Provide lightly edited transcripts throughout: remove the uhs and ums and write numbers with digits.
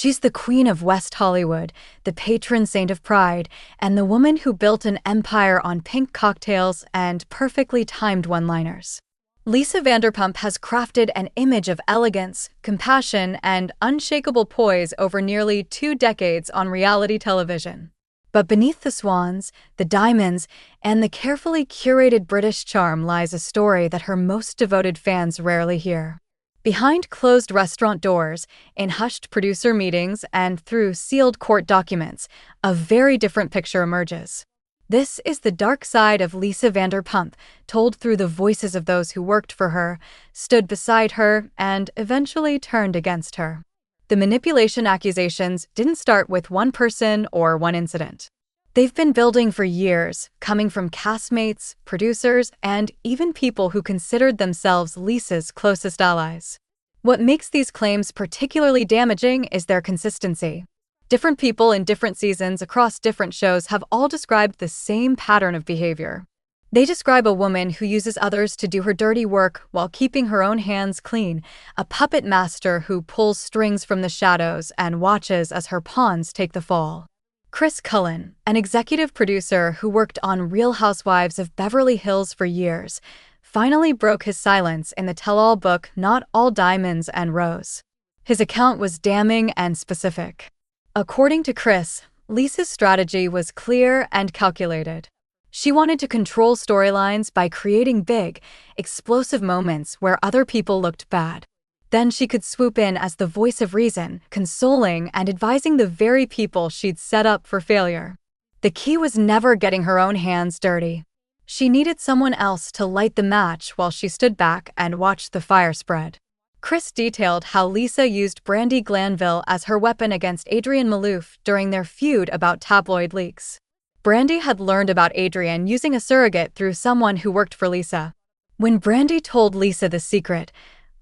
She's the queen of West Hollywood, the patron saint of pride, and the woman who built an empire on pink cocktails and perfectly timed one-liners. Lisa Vanderpump has crafted an image of elegance, compassion, and unshakable poise over nearly 2 decades on reality television. But beneath the swans, the diamonds, and the carefully curated British charm lies a story that her most devoted fans rarely hear. Behind closed restaurant doors, in hushed producer meetings, and through sealed court documents, a very different picture emerges. This is the dark side of Lisa Vanderpump, told through the voices of those who worked for her, stood beside her, and eventually turned against her. The manipulation accusations didn't start with one person or one incident. They've been building for years, coming from castmates, producers, and even people who considered themselves Lisa's closest allies. What makes these claims particularly damaging is their consistency. Different people in different seasons across different shows have all described the same pattern of behavior. They describe a woman who uses others to do her dirty work while keeping her own hands clean, a puppet master who pulls strings from the shadows and watches as her pawns take the fall. Chris Cullen, an executive producer who worked on Real Housewives of Beverly Hills for years, finally broke his silence in the tell-all book Not All Diamonds and Rose. His account was damning and specific. According to Chris, Lisa's strategy was clear and calculated. She wanted to control storylines by creating big, explosive moments where other people looked bad. Then she could swoop in as the voice of reason, consoling and advising the very people she'd set up for failure. The key was never getting her own hands dirty. She needed someone else to light the match while she stood back and watched the fire spread. Chris detailed how Lisa used Brandi Glanville as her weapon against Adrienne Maloof during their feud about tabloid leaks. Brandi had learned about Adrienne using a surrogate through someone who worked for Lisa. When Brandi told Lisa the secret,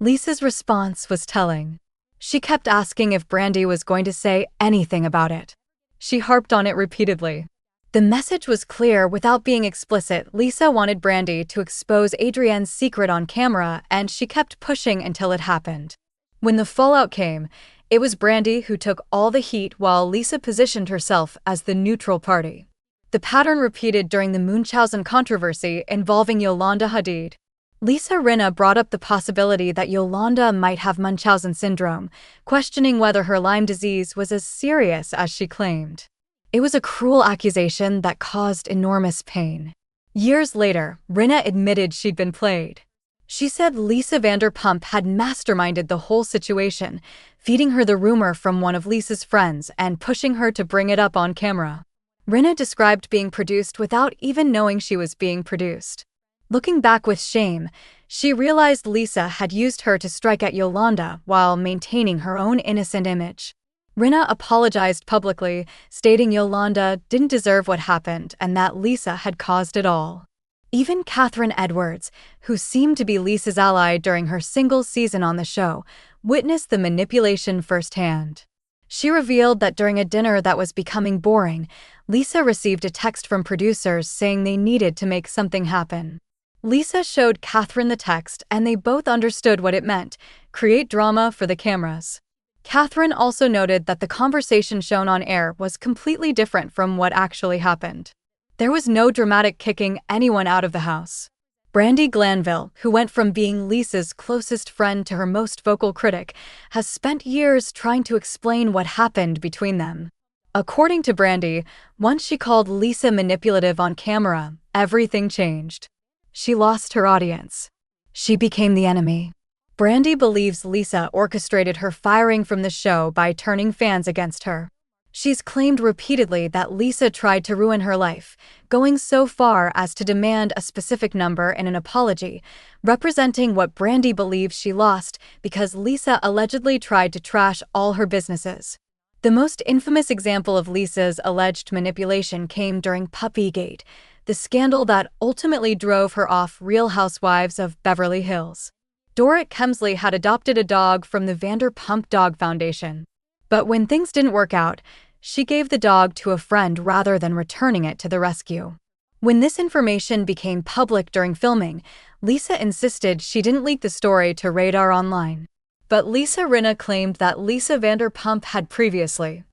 Lisa's response was telling. She kept asking if Brandi was going to say anything about it. She harped on it repeatedly. The message was clear without being explicit. Lisa wanted Brandi to expose Adrienne's secret on camera, and she kept pushing until it happened. When the fallout came, it was Brandi who took all the heat while Lisa positioned herself as the neutral party. The pattern repeated during the Munchausen controversy involving Yolanda Hadid. Lisa Rinna brought up the possibility that Yolanda might have Munchausen syndrome, questioning whether her Lyme disease was as serious as she claimed. It was a cruel accusation that caused enormous pain. Years later, Rinna admitted she'd been played. She said Lisa Vanderpump had masterminded the whole situation, feeding her the rumor from one of Lisa's friends and pushing her to bring it up on camera. Rinna described being produced without even knowing she was being produced. Looking back with shame, she realized Lisa had used her to strike at Yolanda while maintaining her own innocent image. Rinna apologized publicly, stating Yolanda didn't deserve what happened and that Lisa had caused it all. Even Catherine Edwards, who seemed to be Lisa's ally during her single season on the show, witnessed the manipulation firsthand. She revealed that during a dinner that was becoming boring, Lisa received a text from producers saying they needed to make something happen. Lisa showed Catherine the text and they both understood what it meant: create drama for the cameras. Catherine also noted that the conversation shown on air was completely different from what actually happened. There was no dramatic kicking anyone out of the house. Brandi Glanville, who went from being Lisa's closest friend to her most vocal critic, has spent years trying to explain what happened between them. According to Brandi, once she called Lisa manipulative on camera, everything changed. She lost her audience. She became the enemy. Brandi believes Lisa orchestrated her firing from the show by turning fans against her. She's claimed repeatedly that Lisa tried to ruin her life, going so far as to demand a specific number in an apology, representing what Brandi believes she lost because Lisa allegedly tried to trash all her businesses. The most infamous example of Lisa's alleged manipulation came during Puppygate, the scandal that ultimately drove her off Real Housewives of Beverly Hills. Dorrit Kemsley had adopted a dog from the Vanderpump Dog Foundation. But when things didn't work out, she gave the dog to a friend rather than returning it to the rescue. When this information became public during filming, Lisa insisted she didn't leak the story to Radar Online. But Lisa Rinna claimed that Lisa Vanderpump had previously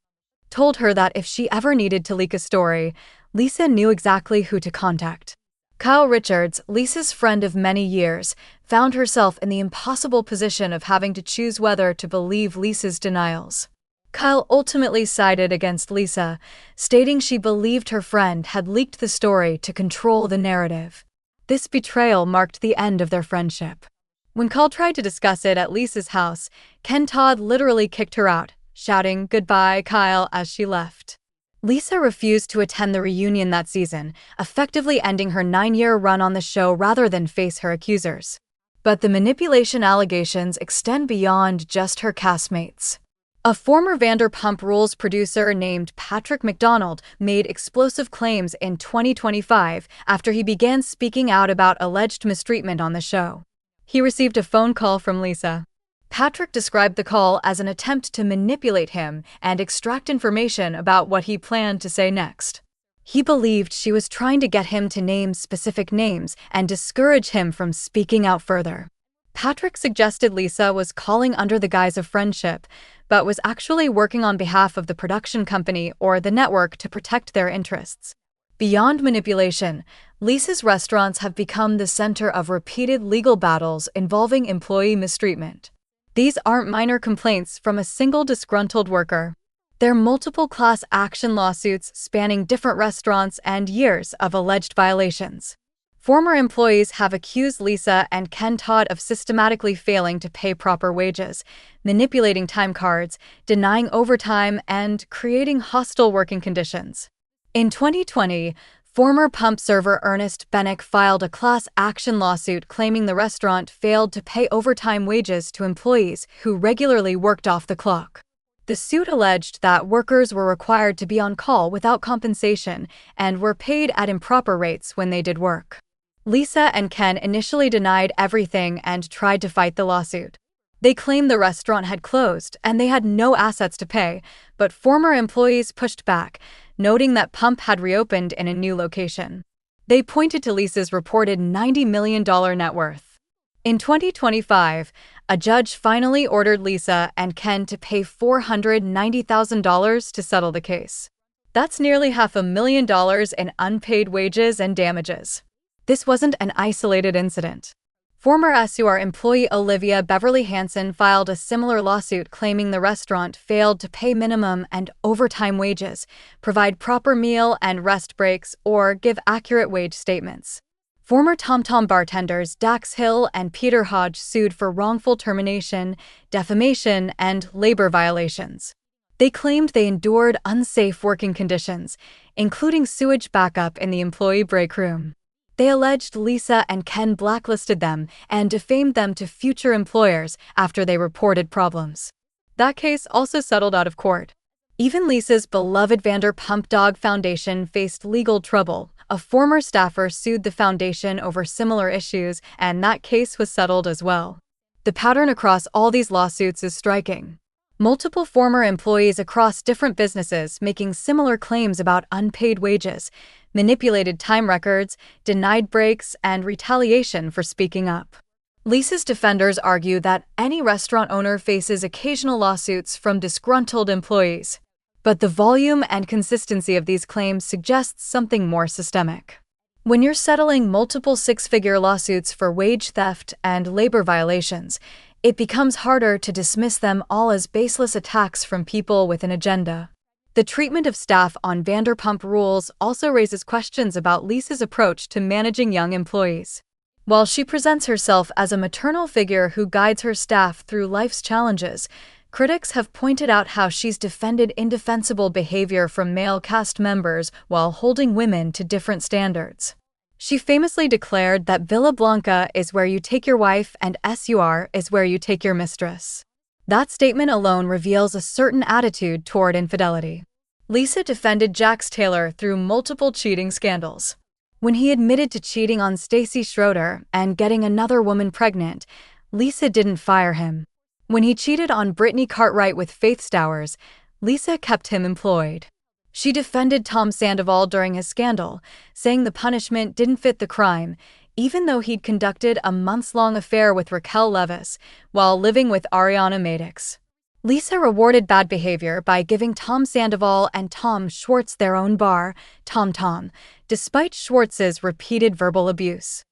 told her that if she ever needed to leak a story, Lisa knew exactly who to contact. Kyle Richards, Lisa's friend of many years, found herself in the impossible position of having to choose whether to believe Lisa's denials. Kyle ultimately sided against Lisa, stating she believed her friend had leaked the story to control the narrative. This betrayal marked the end of their friendship. When Kyle tried to discuss it at Lisa's house, Ken Todd literally kicked her out, shouting, "Goodbye, Kyle," as she left. Lisa refused to attend the reunion that season, effectively ending her 9-year run on the show rather than face her accusers. But the manipulation allegations extend beyond just her castmates. A former Vanderpump Rules producer named Patrick McDonald made explosive claims in 2025 after he began speaking out about alleged mistreatment on the show. He received a phone call from Lisa. Patrick described the call as an attempt to manipulate him and extract information about what he planned to say next. He believed she was trying to get him to name specific names and discourage him from speaking out further. Patrick suggested Lisa was calling under the guise of friendship, but was actually working on behalf of the production company or the network to protect their interests. Beyond manipulation, Lisa's restaurants have become the center of repeated legal battles involving employee mistreatment. These aren't minor complaints from a single disgruntled worker. They're multiple class action lawsuits spanning different restaurants and years of alleged violations. Former employees have accused Lisa and Ken Todd of systematically failing to pay proper wages, manipulating time cards, denying overtime, and creating hostile working conditions. In 2020, former pump server Ernest Bennick filed a class action lawsuit claiming the restaurant failed to pay overtime wages to employees who regularly worked off the clock. The suit alleged that workers were required to be on call without compensation and were paid at improper rates when they did work. Lisa and Ken initially denied everything and tried to fight the lawsuit. They claimed the restaurant had closed and they had no assets to pay, but former employees pushed back, noting that Pump had reopened in a new location. They pointed to Lisa's reported $90 million net worth. In 2025, a judge finally ordered Lisa and Ken to pay $490,000 to settle the case. That's nearly $500,000 in unpaid wages and damages. This wasn't an isolated incident. Former SUR employee Olivia Beverly Hansen filed a similar lawsuit claiming the restaurant failed to pay minimum and overtime wages, provide proper meal and rest breaks, or give accurate wage statements. Former Tom Tom bartenders Dax Hill and Peter Hodge sued for wrongful termination, defamation, and labor violations. They claimed they endured unsafe working conditions, including sewage backup in the employee break room. They alleged Lisa and Ken blacklisted them and defamed them to future employers after they reported problems. That case also settled out of court. Even Lisa's beloved Vanderpump Dog Foundation faced legal trouble. A former staffer sued the foundation over similar issues, and that case was settled as well. The pattern across all these lawsuits is striking. Multiple former employees across different businesses making similar claims about unpaid wages, manipulated time records, denied breaks, and retaliation for speaking up. Lisa's defenders argue that any restaurant owner faces occasional lawsuits from disgruntled employees. But the volume and consistency of these claims suggests something more systemic. When you're settling multiple six-figure lawsuits for wage theft and labor violations, it becomes harder to dismiss them all as baseless attacks from people with an agenda. The treatment of staff on Vanderpump Rules also raises questions about Lisa's approach to managing young employees. While she presents herself as a maternal figure who guides her staff through life's challenges, critics have pointed out how she's defended indefensible behavior from male cast members while holding women to different standards. She famously declared that Villa Blanca is where you take your wife and SUR is where you take your mistress. That statement alone reveals a certain attitude toward infidelity. Lisa defended Jax Taylor through multiple cheating scandals. When he admitted to cheating on Stacey Schroeder and getting another woman pregnant, Lisa didn't fire him. When he cheated on Brittany Cartwright with Faith Stowers, Lisa kept him employed. She defended Tom Sandoval during his scandal, saying the punishment didn't fit the crime, even though he'd conducted a months-long affair with Raquel Leviss while living with Ariana Madix. Lisa rewarded bad behavior by giving Tom Sandoval and Tom Schwartz their own bar, Tom Tom, despite Schwartz's repeated verbal abuse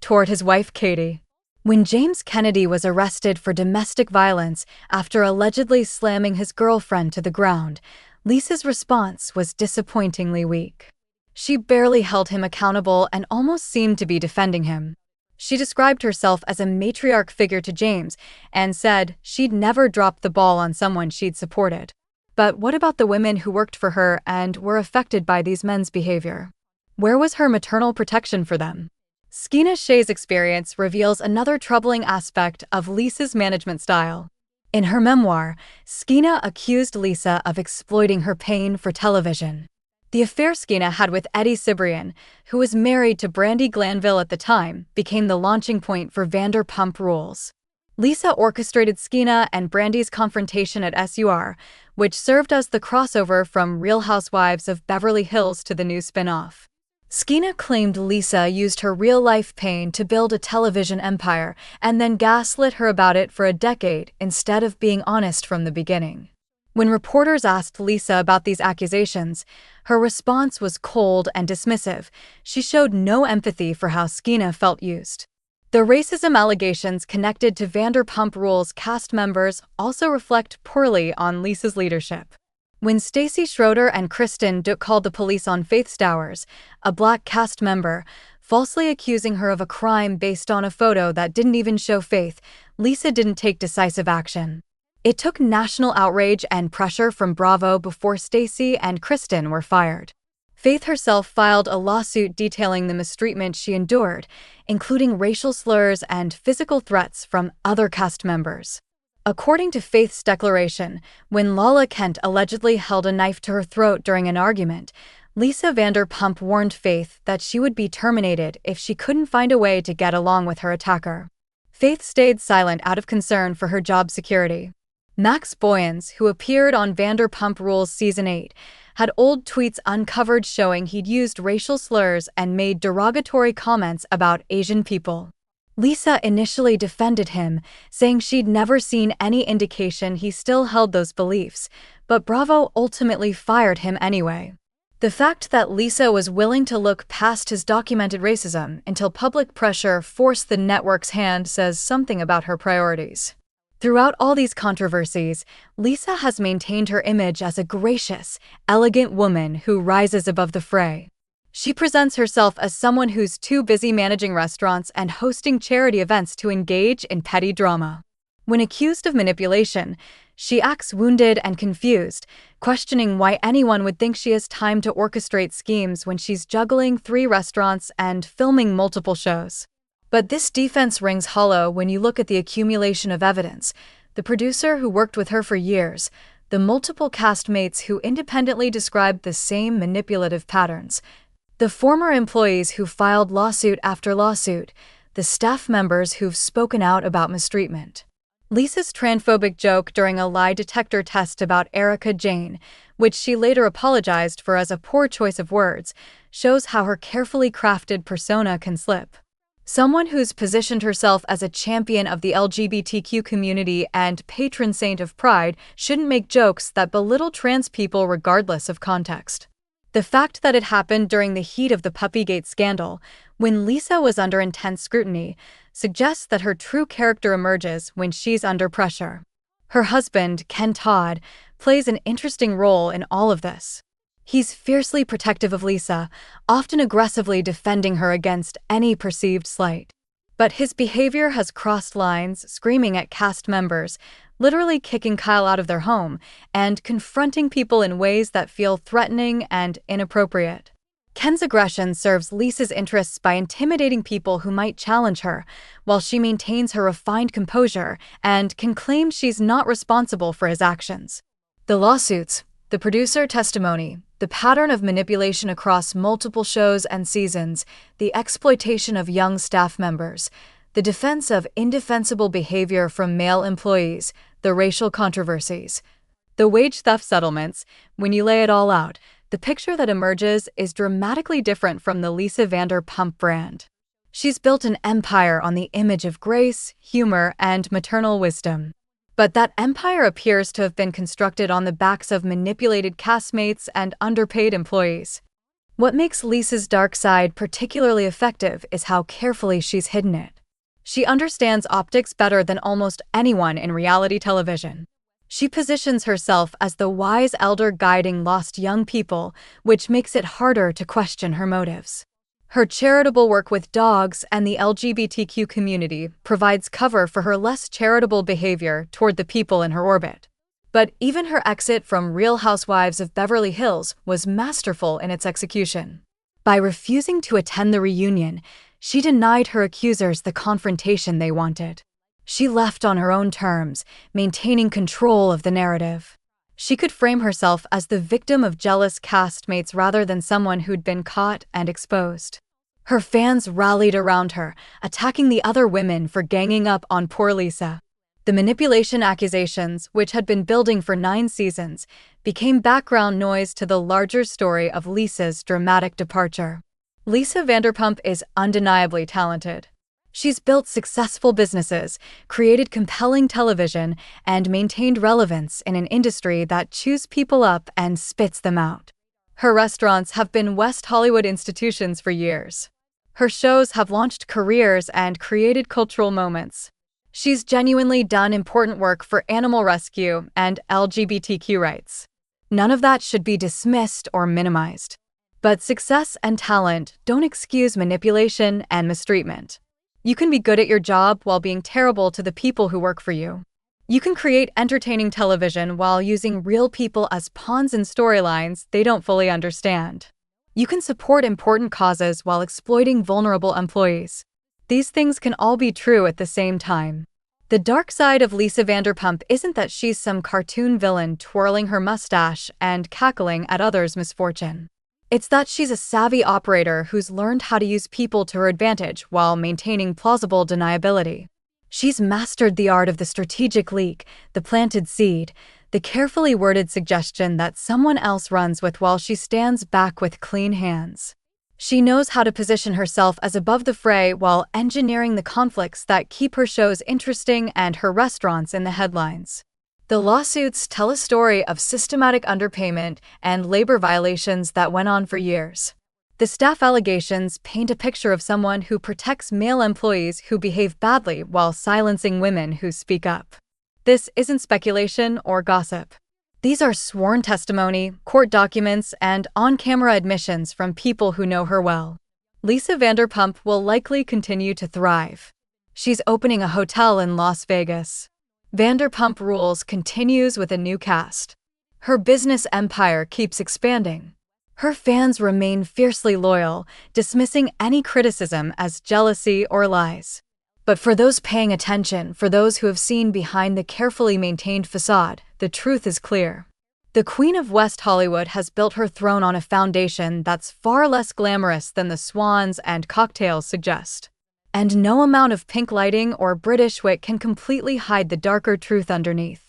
toward his wife Katie. When James Kennedy was arrested for domestic violence after allegedly slamming his girlfriend to the ground, Lisa's response was disappointingly weak. She barely held him accountable and almost seemed to be defending him. She described herself as a matriarch figure to James and said she'd never dropped the ball on someone she'd supported. But what about the women who worked for her and were affected by these men's behavior? Where was her maternal protection for them? Skeena Shea's experience reveals another troubling aspect of Lisa's management style. In her memoir, Skeena accused Lisa of exploiting her pain for television. The affair Skeena had with Eddie Cibrian, who was married to Brandi Glanville at the time, became the launching point for Vanderpump Rules. Lisa orchestrated Skeena and Brandi's confrontation at SUR, which served as the crossover from Real Housewives of Beverly Hills to the new spin-off. Skeena claimed Lisa used her real-life pain to build a television empire and then gaslit her about it for a decade instead of being honest from the beginning. When reporters asked Lisa about these accusations, her response was cold and dismissive. She showed no empathy for how Skeena felt used. The racism allegations connected to Vanderpump Rules cast members also reflect poorly on Lisa's leadership. When Stacey Schroeder and Kristen Duke called the police on Faith Stowers, a black cast member, falsely accusing her of a crime based on a photo that didn't even show Faith, Lisa didn't take decisive action. It took national outrage and pressure from Bravo before Stacey and Kristen were fired. Faith herself filed a lawsuit detailing the mistreatment she endured, including racial slurs and physical threats from other cast members. According to Faith's declaration, when Lala Kent allegedly held a knife to her throat during an argument, Lisa Vanderpump warned Faith that she would be terminated if she couldn't find a way to get along with her attacker. Faith stayed silent out of concern for her job security. Max Boyens, who appeared on Vanderpump Rules Season 8, had old tweets uncovered showing he'd used racial slurs and made derogatory comments about Asian people. Lisa initially defended him, saying she'd never seen any indication he still held those beliefs, but Bravo ultimately fired him anyway. The fact that Lisa was willing to look past his documented racism until public pressure forced the network's hand says something about her priorities. Throughout all these controversies, Lisa has maintained her image as a gracious, elegant woman who rises above the fray. She presents herself as someone who's too busy managing restaurants and hosting charity events to engage in petty drama. When accused of manipulation, she acts wounded and confused, questioning why anyone would think she has time to orchestrate schemes when she's juggling 3 restaurants and filming multiple shows. But this defense rings hollow when you look at the accumulation of evidence: the producer who worked with her for years, the multiple castmates who independently described the same manipulative patterns, the former employees who filed lawsuit after lawsuit, the staff members who've spoken out about mistreatment. Lisa's transphobic joke during a lie detector test about Erica Jane, which she later apologized for as a poor choice of words, shows how her carefully crafted persona can slip. Someone who's positioned herself as a champion of the LGBTQ community and patron saint of pride shouldn't make jokes that belittle trans people regardless of context. The fact that it happened during the heat of the Puppygate scandal, when Lisa was under intense scrutiny, suggests that her true character emerges when she's under pressure. Her husband, Ken Todd, plays an interesting role in all of this. He's fiercely protective of Lisa, often aggressively defending her against any perceived slight. But his behavior has crossed lines, screaming at cast members, literally kicking Kyle out of their home, and confronting people in ways that feel threatening and inappropriate. Ken's aggression serves Lisa's interests by intimidating people who might challenge her, while she maintains her refined composure and can claim she's not responsible for his actions. The lawsuits, the producer testimony, the pattern of manipulation across multiple shows and seasons, the exploitation of young staff members, the defense of indefensible behavior from male employees, the racial controversies, the wage theft settlements, when you lay it all out, the picture that emerges is dramatically different from the Lisa Vanderpump brand. She's built an empire on the image of grace, humor, and maternal wisdom. But that empire appears to have been constructed on the backs of manipulated castmates and underpaid employees. What makes Lisa's dark side particularly effective is how carefully she's hidden it. She understands optics better than almost anyone in reality television. She positions herself as the wise elder guiding lost young people, which makes it harder to question her motives. Her charitable work with dogs and the LGBTQ community provides cover for her less charitable behavior toward the people in her orbit. But even her exit from Real Housewives of Beverly Hills was masterful in its execution. By refusing to attend the reunion, she denied her accusers the confrontation they wanted. She left on her own terms, maintaining control of the narrative. She could frame herself as the victim of jealous castmates rather than someone who'd been caught and exposed. Her fans rallied around her, attacking the other women for ganging up on poor Lisa. The manipulation accusations, which had been building for 9 seasons, became background noise to the larger story of Lisa's dramatic departure. Lisa Vanderpump is undeniably talented. She's built successful businesses, created compelling television, and maintained relevance in an industry that chews people up and spits them out. Her restaurants have been West Hollywood institutions for years. Her shows have launched careers and created cultural moments. She's genuinely done important work for animal rescue and LGBTQ rights. None of that should be dismissed or minimized. But success and talent don't excuse manipulation and mistreatment. You can be good at your job while being terrible to the people who work for you. You can create entertaining television while using real people as pawns in storylines they don't fully understand. You can support important causes while exploiting vulnerable employees. These things can all be true at the same time. The dark side of Lisa Vanderpump isn't that she's some cartoon villain twirling her mustache and cackling at others' misfortune. It's that she's a savvy operator who's learned how to use people to her advantage while maintaining plausible deniability. She's mastered the art of the strategic leak, the planted seed, the carefully worded suggestion that someone else runs with while she stands back with clean hands. She knows how to position herself as above the fray while engineering the conflicts that keep her shows interesting and her restaurants in the headlines. The lawsuits tell a story of systematic underpayment and labor violations that went on for years. The staff allegations paint a picture of someone who protects male employees who behave badly while silencing women who speak up. This isn't speculation or gossip. These are sworn testimony, court documents, and on-camera admissions from people who know her well. Lisa Vanderpump will likely continue to thrive. She's opening a hotel in Las Vegas. Vanderpump Rules continues with a new cast. Her business empire keeps expanding. Her fans remain fiercely loyal, dismissing any criticism as jealousy or lies. But for those paying attention, for those who have seen behind the carefully maintained facade, the truth is clear. The Queen of West Hollywood has built her throne on a foundation that's far less glamorous than the swans and cocktails suggest. And no amount of pink lighting or British wit can completely hide the darker truth underneath.